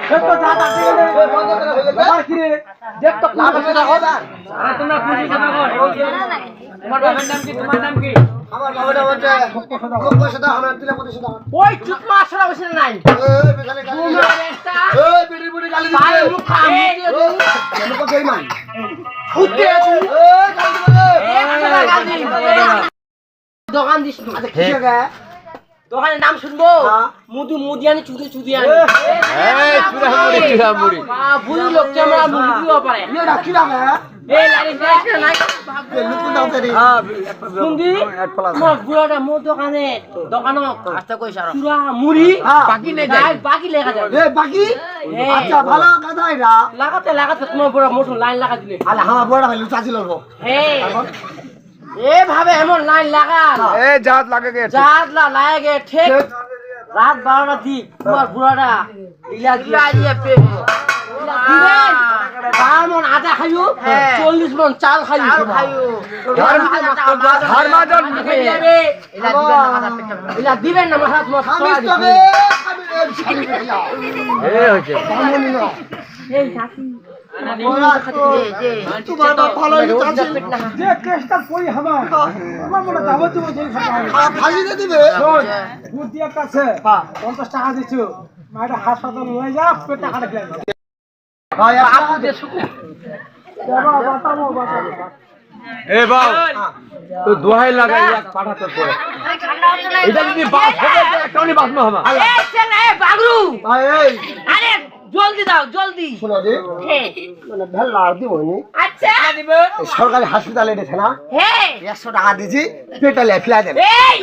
তো যা তাতে ব্যাপার কি রে দেখ তো লাভ আছে না হবে আরে তোমরা খুশি কথা কর তোমার বাবার নাম কি তোমার নাম কি আমার বাবাটা বলছে পয়সা দাও আমার দিলে পয়সা দাও ওই চুপ মাছরা বসে নাই এই বেচারে গালি দিছে এই বিড়ি বুড়ি গালি দিছে পায়ে মুখ খাম দিয়ে দে কেন কো দেই মান ফুটে আছে এই গালি দিছে দোকান দিস আচ্ছা কিসে গে দোকানের নাম শুনবো মুদু মুদিয়ানি চুদিয়ানি এই চুরা মুড়ি বুঝি লোক আমরা মুদি দিও পারে ये राखी ना है এই লারি দেখ না लुक ना तेरी শুনদি আমার বুড়াটা মোর দোকানে দোকানো আস্তে কই সারা চুরা মুড়ি বাকি নেই যায় বাকি লেখা যাবে ए बाकी अच्छा ভালো কথা এটা লাগাতে তোমার বড় মোটর লাইন লাগা দিলে আলে আমার বড় ভাই লুচা ছিল গো এ ভাবে এমন লাইন লাগা এ জাত লাগে গে জাত লাগে ঠিক রাত 12টা দিক তোমার বুড়াটা ইলা দিয়ে পে দিবেন মন আটা খাইও 40 মন চাল খাইও হার মাজন ইলা দিবেন না মাথা তোমার খামিস তবে এই হইছে এই সাথী তোমার বাপ ভালো লুচা ছিল যে কেসটা কই আমার মনে যাবো তুমি যে ফাঁসি দিয়ে দিবে বুদ্ধি একটা আছে 50 টাকা দিছো মাইটা হাসপাতাল লয়ে যা পেট টাকা খেয়ে ভাই আপু দে সুকু বাতাবো এ বাউ তো দোহাই লাগাই এক পাঠাতে পড়ে এটা যদি বাস হবে তো একটাও বাস না হবে এই ছেলে বাগরু ভাই এই আরে জলদি দাও জলদি শোনো দি মানে ভেলা দিব নি আচ্ছা দিব সরকারি হাসপাতালে দেখে না হে 100 টাকা দিছি পেটালে ফেলা দেন এই